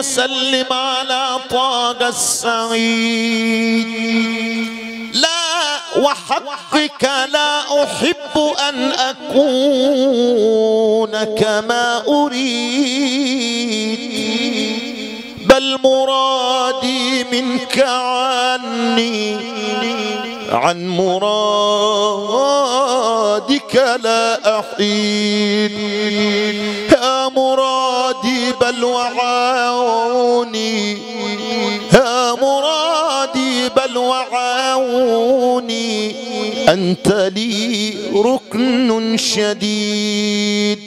وسلم على طه السعيد. لا وحقك لا أحب أن أكون كما أريد، بل مرادي منك عني، عن مرادك لا أحيد. يا مرادي بل وعاوني، يا مرادي بل وعاوني، أنت لي ركن شديد،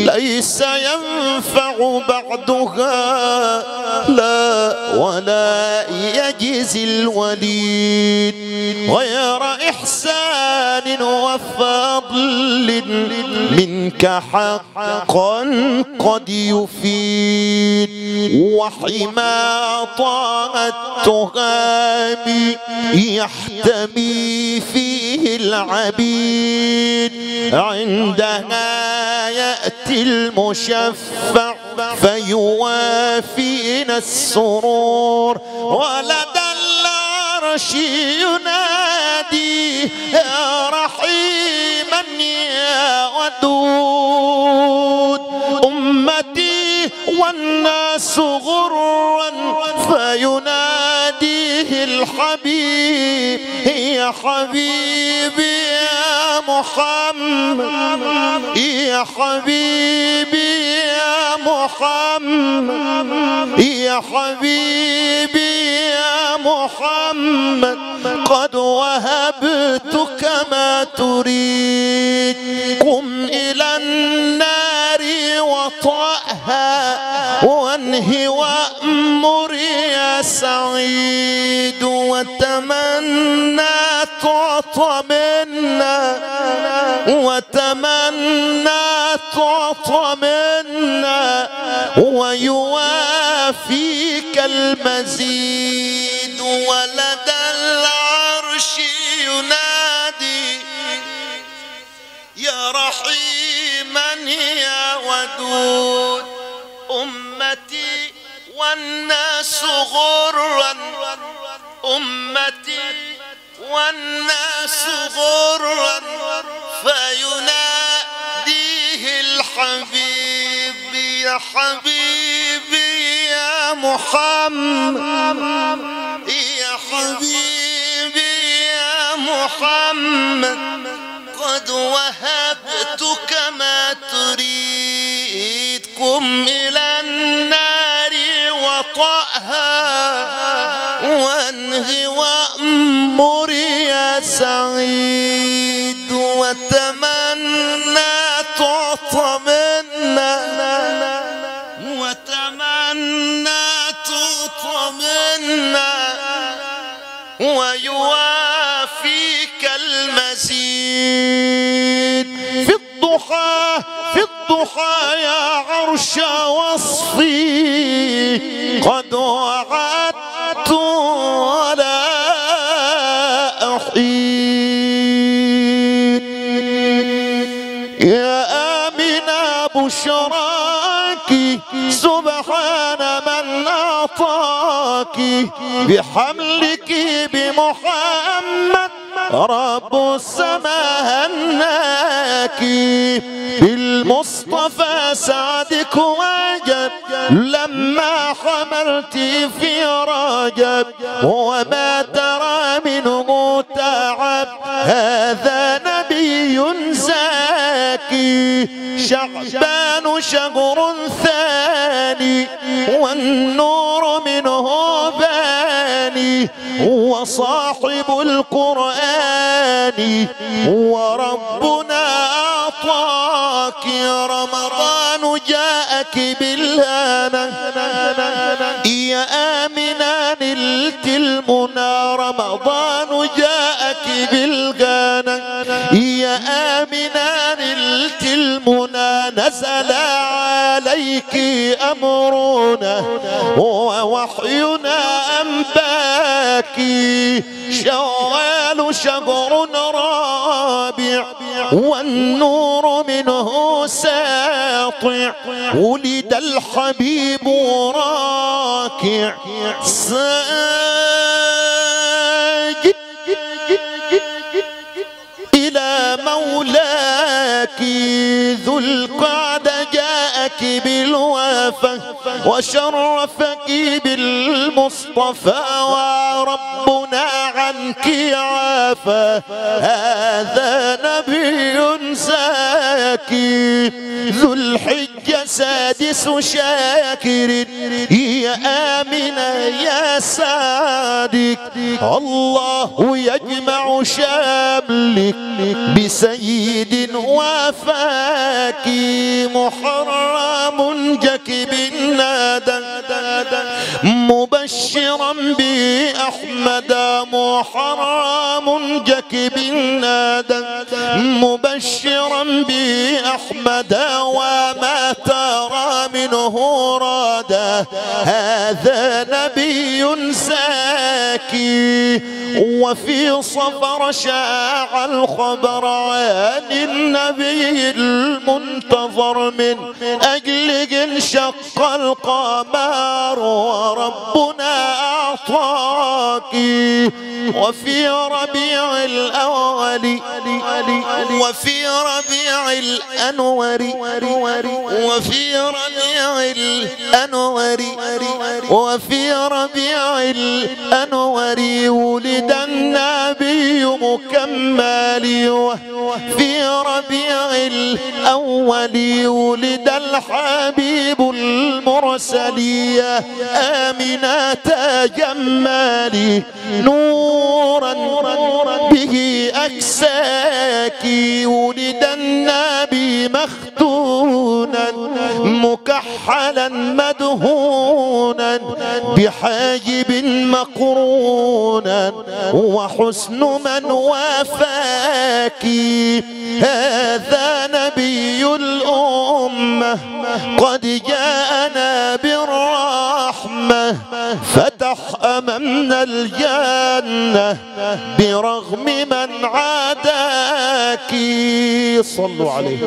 ليس ينفع بعدها لا ولا يجزي الوليد، غير إحسان وفضل منك حقا قد يفيد، وحما طاعتها يحتمي فيه العبيد، عندها يأتي المشفع فيوافينا السرور، ولدى العرش ينادي يا رحيما يا ودود، أمتي والناس غرا فيناديه الحبيب يا حبيبي يا محمد، يا حبيبي يا محمد، يا حبيبي يا محمد، قد وهبتك ما تريد، قم إلى النار وطأها وانهي وأمر يا سعيد، وتمنى تعطى منا، وتمنى تعطى منا، ويوافيك المزيد، ولدى العرش ينادي يا رحيما يا ودود، أمتي والناس غرا، أمتي والناس غرا فيناديه الحبيب يا حبيبي يا محمد، يا حبيبي يا محمد، قد وهبتك ما تريد، قم إلى النار وطأها وانهي وأمر يا سعيد، وتمنى تعطى منا، وتمنى تعطى منا، ويوافيك المزيد. في الضحى في الضحى يا عرش وصفي قد وعدت ولا أحيد، يا آمنة بشراك سبحان من أعطاك بحملك بمحمد رب السماء هناك، بالمصطفى سعدك وجب لما حملت في رجب، وما ترى منه تعب هذا نبي زاكي، شعبان شهر ثاني والنور منه باني، وصاحب القرآن وربنا أعطاك، رمضان جاءك بالهنا يا آمنا نلت المنى، رمضان جاءك بالغنى يا آمنا نلت المنى، نزل عليك أمرنا ووحينا أنباك، شوال شهر رابع والنور منه ساطع، ساطع ولد الحبيب راكع ساجد إلى مولاك ذو القعدة جاءك بالوافة وشرفك بالمصطفى وربنا عنك عافى هذا نبي زاكي ذو الحجة سادس شاكر يا آمنة يا صادق الله يجمع شاملك بسيد وفاك محرم جك بالنادى مبشرا بأحمد محرم جك بالنادى مبشرا بأحمد وما ترى منه رادا هذا نبي زاكي وفي صفر شاع الخبر عن النبي المنتظر من أجله انشق القمر وربنا أعطاك وفي ربيع الأول وفي ربيع الأنور وفي ربيع الأنور وفي ربيع الأنور ولد النبي مكمل وفي ربيع الأول ولد الحبيب المرسل يا آمنة تجملي نورا به أكساك ولد النبي مختونا مكحلا مدهونا بحاجب مقرونا وحسن من وافاك هذا نبي الأمة قد جاءنا بالرحمة فتح أمامنا الجنة برغم من عاداك صلوا عليه